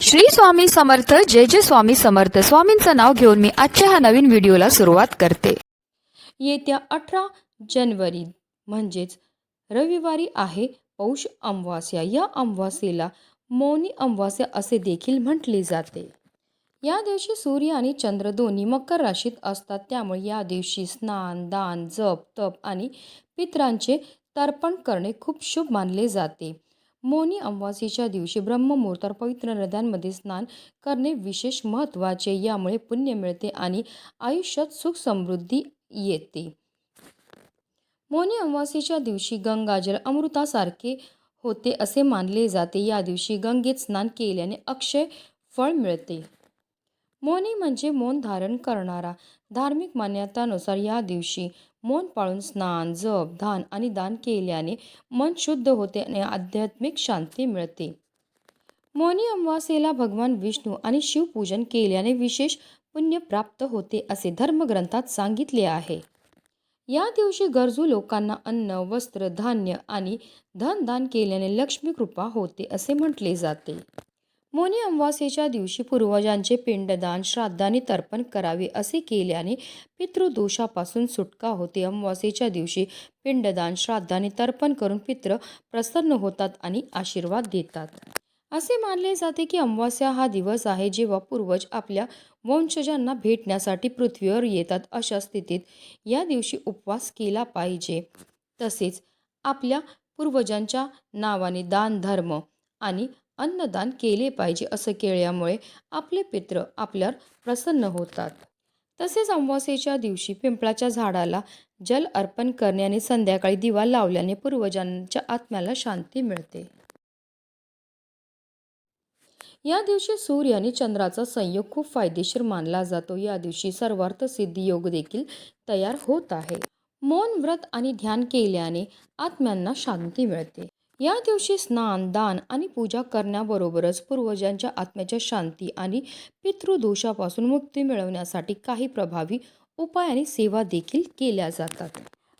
श्री स्वामी समर्थ. जय जय स्वामी समर्थ. स्वामींचं नाव घेऊन मी आजच्या ह्या नवीन व्हिडिओला सुरुवात करते. येत्या 18 जानेवारी म्हणजेच रविवारी आहे पौष अमावास्या. या अमावास्येला मौनी अमावास्या असे देखील म्हटले जाते. या दिवशी सूर्य आणि चंद्र दोन्ही मकर राशीत असतात. त्यामुळे या दिवशी स्नान, दान, जप, तप आणि पितरांचे तर्पण करणे खूप शुभ मानले जाते. मौनी अमावास्येच्या दिवशी ब्रह्ममुहूर्तावर पवित्र नद्यांमध्ये स्नान करणे विशेष महत्त्वाचे. यामुळे पुण्य मिळते आणि आयुष्यात सुख समृद्धी येते. मौनी अमावास्येच्या दिवशी गंगाजल अमृतासारखे होते असे मानले जाते. या दिवशी गंगेत स्नान केल्याने अक्षय फळ मिळते. मौनी म्हणजे मौन धारण करणारा. धार्मिक मान्यतानुसार या दिवशी मौन पाळून स्नान, जप, ध्यान आणि दान केल्याने मन शुद्ध होते आणि आध्यात्मिक शांती मिळते. मौनी अमावास्येला भगवान विष्णू आणि शिवपूजन केल्याने विशेष पुण्य प्राप्त होते असे धर्मग्रंथात सांगितले आहे. या दिवशी गरजू लोकांना अन्न, वस्त्र, धान्य आणि धन दान केल्याने लक्ष्मी कृपा होते असे म्हटले जाते. मौनी अमावास्येच्या दिवशी पूर्वजांचे पिंडदान, श्राद्ध आणि तर्पण करावे. असे केल्याने पितृदोषापासून सुटका होते. अमावास्येच्या दिवशी पिंडदान, श्राद्ध आणि तर्पण करून पितृ प्रसन्न होतात आणि आशीर्वाद देतात. असे मानले जाते की अमावास्या हा दिवस आहे जेव्हा पूर्वज आपल्या वंशजांना भेटण्यासाठी पृथ्वीवर येतात. अशा स्थितीत या दिवशी उपवास केला पाहिजे. तसेच आपल्या पूर्वजांच्या नावाने दान, धर्म आणि अन्नदान केले पाहिजे. असं केल्यामुळे आपले पितृ आपल्यावर प्रसन्न होतात. तसेच अमावास्येच्या दिवशी पिंपळाच्या झाडाला जल अर्पण करणे आणि संध्याकाळी दिवा लावल्याने पूर्वजांच्या आत्म्याला शांती मिळते. या दिवशी सूर्य आणि चंद्राचा संयोग खूप फायदेशीर मानला जातो. या दिवशी सर्वार्थ सिद्धी योग देखील तयार होत आहे. मौन व्रत आणि ध्यान केल्याने आत्म्यांना शांती मिळते. या दिवशी स्नान, दान आणि पूजा करण्याबरोबरच पूर्वजांच्या आत्म्याच्या शांती आणि पितृदोषापासून मुक्ती मिळवण्यासाठी काही प्रभावी उपाय आणि सेवा देखील केल्या जातात.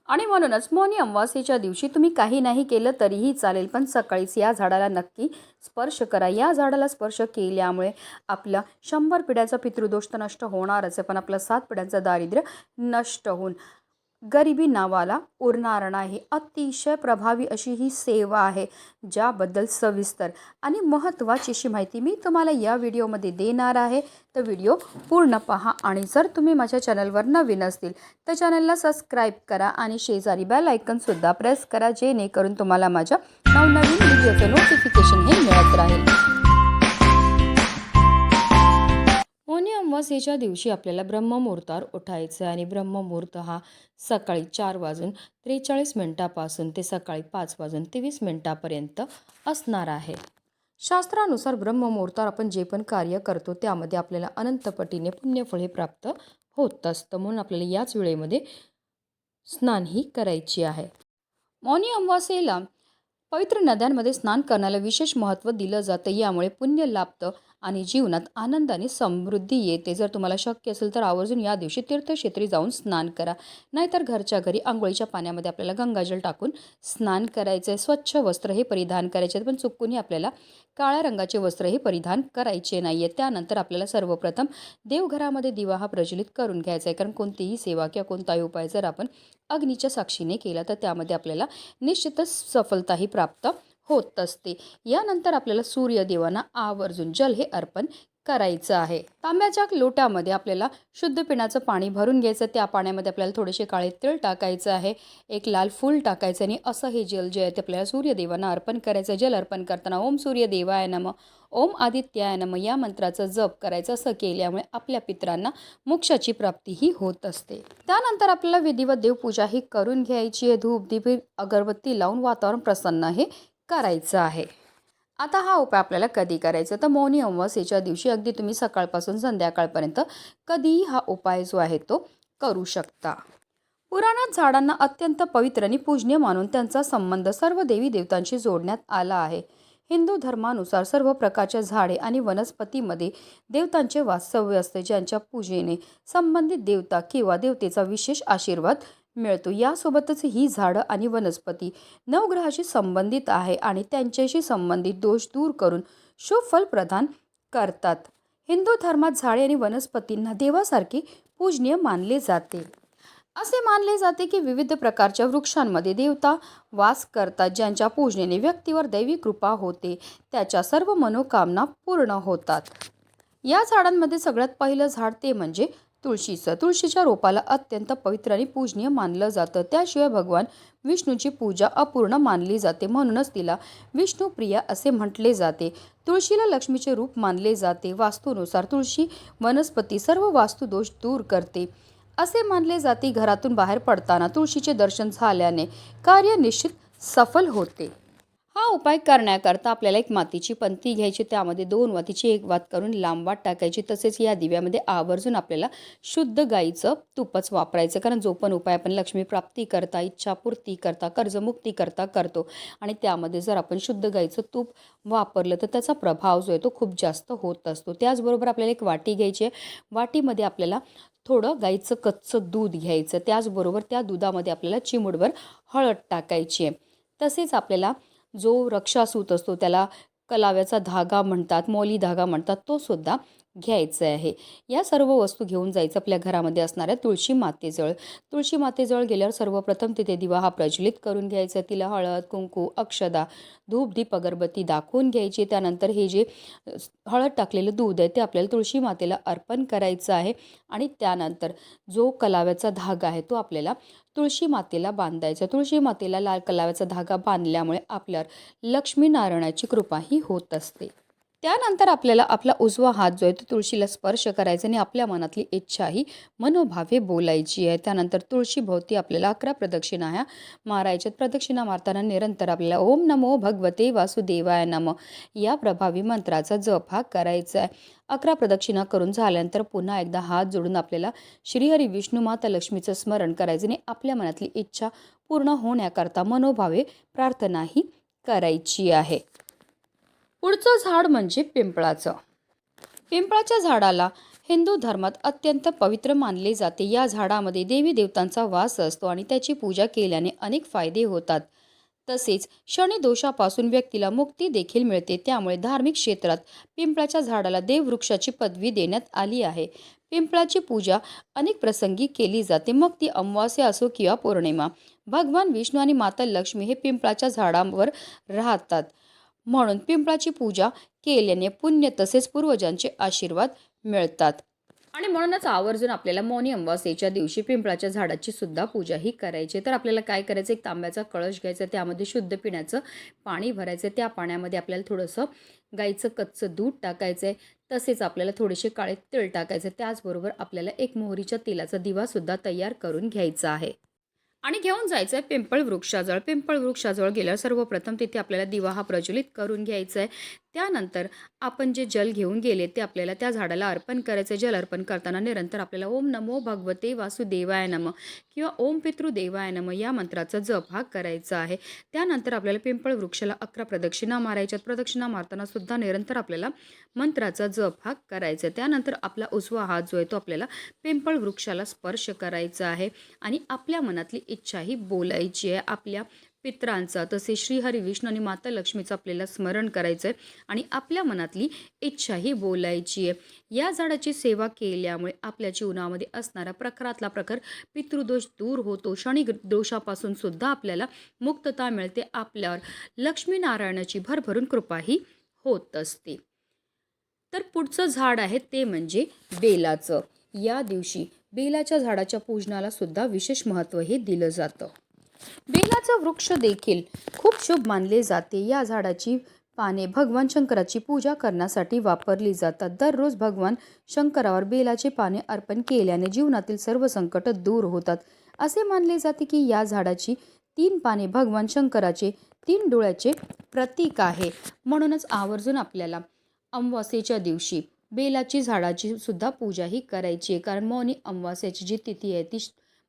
आणि म्हणूनच मौनी अमावास्येच्या दिवशी तुम्ही काही नाही केलं तरीही चालेल, पण सकाळीच या झाडाला नक्की स्पर्श करा. या झाडाला स्पर्श केल्यामुळे आपला 100 पिढ्यांचा पितृदोष तर नष्ट होणारच आहे, पण आपलं 7 पिढ्यांचं दारिद्र्य नष्ट होऊन गरिबी नावाला उरणार नाही. अतिशय प्रभावी अशी ही सेवा आहे, ज्याबद्दल सविस्तर आणि महत्त्वाची अशी माहिती मी तुम्हाला या व्हिडिओमध्ये देणार आहे. तर व्हिडिओ पूर्ण पहा. आणि जर तुम्ही माझ्या चॅनलवर नवीन असतील तर चॅनलला सबस्क्राईब करा आणि शेजारी बेल आयकॉनसुद्धा प्रेस करा, जेणेकरून तुम्हाला माझ्या नवनवीन व्हिडिओचं नोटिफिकेशन हे मिळत राहील. मौनी अमावास्येच्या दिवशी आपल्याला ब्रह्ममुहूर्तावर उठायचं आहे आणि ब्रह्ममुहूर्त हा सकाळी 4:43 ते सकाळी 5:23 असणार आहे. शास्त्रानुसार ब्रह्ममुहूर्तावर आपण जे पण कार्य करतो त्यामध्ये आपल्याला अनंतपटीने पुण्यफळे प्राप्त होत असतं. म्हणून आपल्याला याच वेळेमध्ये स्नानही करायची आहे. मौनी अमावास्येला पवित्र नद्यांमध्ये स्नान करण्याला विशेष महत्त्व दिलं जातं. यामुळे पुण्य लाभतं आणि जीवनात आनंद आणि समृद्धी येते. जर तुम्हाला शक्य असेल तर आवर्जून या दिवशी तीर्थक्षेत्री जाऊन स्नान करा. नाहीतर घरच्या घरी आंघोळीच्या पाण्यामध्ये आपल्याला गंगाजल टाकून स्नान करायचं आहे. स्वच्छ वस्त्र हे परिधान करायचे आहेत, पण चुकूनही आपल्याला काळ्या रंगाचे वस्त्र हे परिधान करायचे नाही आहे. त्यानंतर आपल्याला सर्वप्रथम देवघरामध्ये दिवा हा प्रज्वलित करून घ्यायचा आहे, कारण कोणतीही सेवा किंवा कोणताही उपाय जर आपण अग्नीच्या साक्षीने केला तर त्यामध्ये आपल्याला निश्चितच सफलताही प्राप्त होत असते. यानंतर आपल्याला सूर्यदेवांना आवर्जून जल हे अर्पण करायचं आहे. तांब्याच्या लोट्यामध्ये आपल्याला शुद्ध पिण्याचं पाणी भरून घ्यायचं. त्या पाण्यामध्ये आपल्याला थोडेसे काळे तीळ टाकायचं आहे, एक लाल फूल टाकायचं आणि असं हे जल जे आहे ते आपल्याला सूर्यदेवांना अर्पण करायचं. जल अर्पण करताना ओम सूर्यदेवाय नमः, ओम आदित्याय नमः या मंत्राचं जप करायचं. असं केल्यामुळे आपल्या पितरांना मोक्षाची प्राप्तीही होत असते. त्यानंतर आपल्याला विधिवत देवपूजा ही करून घ्यायची आहे. धूप, दीप, अगरबत्ती लावून वातावरण प्रसन्न हे करायचं आहे. आता हा उपाय आपल्याला कधी करायचा, तर मौनी अमावास्येच्या दिवशी अगदी तुम्ही सकाळपासून संध्याकाळपर्यंत कधीही हा उपाय जो आहे तो करू शकता. पुराणात झाडांना अत्यंत पवित्र आणि पूजनीय मानून त्यांचा संबंध सर्व देवी देवतांशी जोडण्यात आला आहे. हिंदू धर्मानुसार सर्व प्रकारच्या झाडे आणि वनस्पतीमध्ये देवतांचे वास्तव्य असते, ज्यांच्या पूजेने संबंधित देवता किंवा देवतेचा विशेष आशीर्वाद मिळतो. यासोबतच ही झाडं आणि वनस्पती नवग्रहाशी संबंधित आहे आणि त्यांच्याशी संबंधित दोष दूर करून शुभ फल प्रदान करतात. हिंदू धर्मात झाडे आणि वनस्पतींना देवासारखे पूजनीय मानले जाते. असे मानले जाते की विविध प्रकारच्या वृक्षांमध्ये देवता वास करतात, ज्यांच्या पूजनेने व्यक्तीवर दैवी कृपा होते, त्याच्या सर्व मनोकामना पूर्ण होतात. या झाडांमध्ये सगळ्यात पहिलं झाड ते म्हणजे तुळशीचं. तुळशीच्या रोपाला अत्यंत पवित्र आणि पूजनीय मानलं जातं. त्याशिवाय भगवान विष्णूची पूजा अपूर्ण मानली जाते, म्हणूनच तिला विष्णुप्रिया असे म्हटले जाते. तुळशीला लक्ष्मीचे रूप मानले जाते. वास्तूनुसार तुळशी वनस्पती सर्व वास्तुदोष दूर करते असे मानले जाते. घरातून बाहेर पडताना तुळशीचे दर्शन झाल्याने कार्य निश्चित सफल होते. हा उपाय करण्याकरता आपल्याला एक मातीची पंती घ्यायची, त्यामध्ये 2 वातीची 1 वात करून लांब वात टाकायची. तसेच या दिव्यामध्ये आवर्जून आपल्याला शुद्ध गाईचं तूपच वापरायचं, कारण जो पण उपाय आपण लक्ष्मी प्राप्ती करता, इच्छापूर्ती करता, कर्जमुक्ती करता करतो आणि त्यामध्ये जर आपण शुद्ध गाईचं तूप वापरलं तर त्याचा प्रभाव जो आहे तो खूप जास्त होत असतो. त्याचबरोबर आपल्याला एक वाटी घ्यायची आहे. वाटीमध्ये आपल्याला थोडं गाईचं कच्चं दूध घ्यायचं. त्याचबरोबर त्या दुधामध्ये आपल्याला चिमूटभर हळद टाकायची आहे. तसेच आपल्याला जो रक्षासूत असतो, त्याला कलाव्याचा धागा म्हणतात, मौली धागा म्हणतात, तो सुद्धा घ्यायचा आहे. या सर्व वस्तू घेऊन जायचं आपल्या घरामध्ये असणाऱ्या तुळशी मातेजवळ. तुळशी मातेजवळ गेल्यावर सर्वप्रथम तिथे दिवा हा प्रज्वलित करून घ्यायचा. तिला हळद, कुंकू, अक्षदा, धूप, दीप, अगरबत्ती दाखवून घ्यायची. त्यानंतर हे जे हळद टाकलेलं दूध आहे ते आपल्याला तुळशी मातेला अर्पण करायचं आहे आणि त्यानंतर जो कलाव्याचा धागा आहे तो आपल्याला तुळशी मातेला बांधायचा. तुळशी मातेला लाल कलाव्याचा धागा बांधल्यामुळे आपल्यावर लक्ष्मीनारायणाची कृपाही होत असते. त्यानंतर आपल्याला आपला उजवा हात जो आहे तो तुळशीला स्पर्श करायचा आणि आपल्या मनातली इच्छाही मनोभावे बोलायची आहे. त्यानंतर तुळशीभोवती आपल्याला 11 प्रदक्षिणा ह्या मारायच्यात. प्रदक्षिणा मारताना निरंतर आपल्याला ओम नमो भगवते वासुदेवाय नमः या प्रभावी मंत्राचा जप हा करायचा आहे. 11 प्रदक्षिणा करून झाल्यानंतर पुन्हा एकदा हात जोडून आपल्याला श्रीहरी विष्णू माता लक्ष्मीचं स्मरण करायचं आणि आपल्या मनातली इच्छा पूर्ण होण्याकरता मनोभावे प्रार्थनाही करायची आहे. पुढचं झाड म्हणजे पिंपळाचं. पिंपळाच्या झाडाला हिंदू धर्मात अत्यंत पवित्र मानले जाते. या झाडामध्ये देवी देवतांचा वास असतो आणि त्याची पूजा केल्याने अनेक फायदे होतात. तसेच शनी दोषापासून व्यक्तीला मुक्ती देखील मिळते. त्यामुळे धार्मिक क्षेत्रात पिंपळाच्या झाडाला देववृक्षाची पदवी देण्यात आली आहे. पिंपळाची पूजा अनेक प्रसंगी केली जाते, मग ती अमावास्या असो किंवा पौर्णिमा. भगवान विष्णू आणि माता लक्ष्मी हे पिंपळाच्या झाडावर राहतात, म्हणून पिंपळाची पूजा केल्याने पुण्य तसेच पूर्वजांचे आशीर्वाद मिळतात. आणि म्हणूनच आवर्जून आपल्याला मौनी अमावास्येच्या दिवशी पिंपळाच्या झाडाची सुद्धा पूजा ही करायची. तर आपल्याला काय करायचं, एक तांब्याचा कळश घ्यायचा, त्यामध्ये शुद्ध पिण्याचं पाणी भरायचं. त्या पाण्यामध्ये आपल्याला थोडंसं गाईचं कच्चं दूध टाकायचं आहे. तसेच आपल्याला थोडेसे काळे तीळ टाकायचे. त्याचबरोबर आपल्याला एक मोहरीच्या तेलाचा दिवा सुद्धा तयार करून घ्यायचा आहे आणि घेऊन जायचं आहे पिंपळ वृक्षाजवळ. पिंपळ वृक्षाजवळ गेल्यावर सर्वप्रथम तिथे आपल्याला दिवा हा प्रज्वलित करून घ्यायचा आहे. त्यानंतर आपण जे जल घेऊन गेले ते आपल्याला त्या झाडाला अर्पण करायचं. जल अर्पण करताना निरंतर आपल्याला ओम नमो भगवते वासुदेवाय नमः किंवा ओम पितृदेवाय नमः या मंत्राचा जप हा करायचा आहे. त्यानंतर आपल्याला पिंपळ वृक्षाला 11 प्रदक्षिणा मारायच्यात. प्रदक्षिणा मारताना सुद्धा निरंतर आपल्याला मंत्राचा जप हा करायचा. त्यानंतर आपला उजवा हात जो आहे तो आपल्याला पिंपळ वृक्षाला स्पर्श करायचा आहे आणि आपल्या मनातली इच्छाही बोलायची आहे. आपल्या पित्रांचा तसे श्रीहरी विष्णू आणि माता लक्ष्मीचं आपल्याला स्मरण करायचं आहे आणि आपल्या मनातली इच्छाही बोलायची आहे. या झाडाची सेवा केल्यामुळे आपल्या जीवनामध्ये असणारा प्रखरातला प्रखर पितृदोष दूर होतो. शनी दोषापासून सुद्धा आपल्याला मुक्तता मिळते. आपल्यावर लक्ष्मीनारायणाची भरभरून कृपाही होत असते. तर पुढचं झाड आहे ते म्हणजे बेलाचं. या दिवशी बेलाच्या झाडाच्या पूजनाला सुद्धा विशेष महत्त्व हे दिलं जातं. बेलाचं वृक्ष देखील खूप शुभ मानले जाते. या झाडाची पाने भगवान शंकराची पूजा करण्यासाठी वापरली जातात. दररोज भगवान शंकरावर बेलाचे पाने अर्पण केल्याने जीवनातील सर्व संकट दूर होतात. असे मानले जाते की या झाडाची 3 पाने भगवान शंकराचे 3 डोळ्याचे प्रतीक आहे. म्हणूनच आवर्जून आपल्याला अमावास्येच्या दिवशी बेलाची झाडाची सुद्धा पूजा ही करायची आहे, कारण मौनी अमावास्येची जी तिथी आहे ती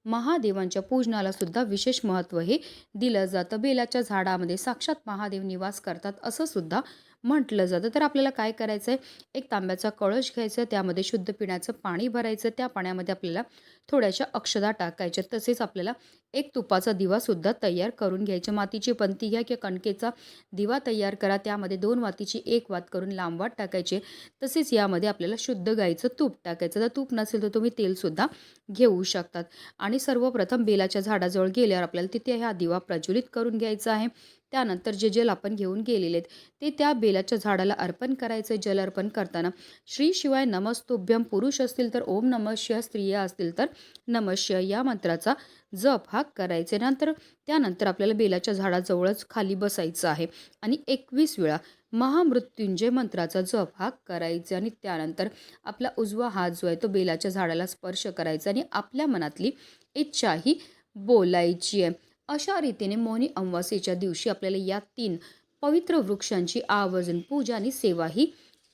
महादेवांच्या पूजनाला सुद्धा विशेष महत्त्व हे दिलं जातं. बेलाच्या झाडामध्ये साक्षात महादेव निवास करतात असं सुद्धा म्हटलं जातं. तर आपल्याला काय करायचं आहे, एक तांब्याचा कळश घ्यायचा, त्यामध्ये शुद्ध पिण्याचं पाणी भरायचं. त्या पाण्यामध्ये आपल्याला थोड्याशा अक्षदा टाकायच्या. तसेच आपल्याला एक तुपाचा दिवासुद्धा तयार करून घ्यायचा. मातीची पंती घ्या किंवा कणकेचा दिवा तयार करा. त्यामध्ये 2 वातीची 1 वात करून लांब वात टाकायचे. तसेच यामध्ये आपल्याला शुद्ध गाईचं तूप टाकायचं. जर तूप नसेल तर तुम्ही तेलसुद्धा घेऊ शकतात. आणि सर्वप्रथम बेलाच्या झाडाजवळ गेल्यावर आपल्याला तिथे हा दिवा प्रज्वलित करून घ्यायचा आहे. त्यानंतर जे जल आपण घेऊन गेलेले आहेत ते त्या बेलाच्या झाडाला अर्पण करायचं. जल अर्पण करताना श्री शिवाय नमस्तुभ्यं पुरुष असतील तर ओम नमः शिवाय, स्त्रिया असतील तर नमः शिवाय या मंत्राचा जप हा करायचे. त्यानंतर आपल्याला बेलाच्या झाडाजवळच खाली बसायचं आहे आणि 21 वेळा महामृत्युंजय मंत्राचा जप हा करायचा. आणि त्यानंतर आपला उजवा हात जो आहे तो बेलाच्या झाडाला स्पर्श करायचा आणि आपल्या मनातली इच्छा ही बोलायची आहे. अशा रीतीने मौनी अमावास्येच्या दिवशी आपल्याला या 3 पवित्र वृक्षांची आवर्जून पूजा आणि सेवा ही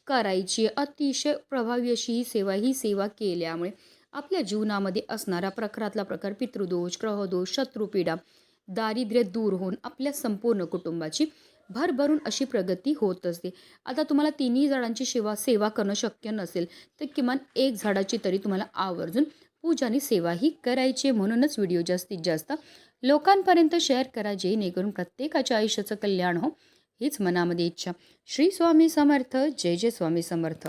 करायची. अतिशय प्रभावी अशी ही सेवा केल्यामुळे आपल्या जीवनामध्ये असणारा प्रखरातला प्रकार, पितृदोष, ग्रहदोष, शत्रुपीडा, दारिद्र्य दूर होऊन आपल्या संपूर्ण कुटुंबाची भरभरून अशी प्रगती होत असते. आता तुम्हाला तिन्ही झाडांची सेवा करणं शक्य नसेल तर किमान एक झाडाची तरी तुम्हाला आवर्जून पूजा आणि सेवा ही करायची. म्हणूनच व्हिडिओ जास्तीत जास्त लोकांपर्यंत शेअर करा, जेणेकरून प्रत्येकाच्या आयुष्याचं कल्याण हो हीच मनामध्ये इच्छा. श्री स्वामी समर्थ. जय जय स्वामी समर्थ.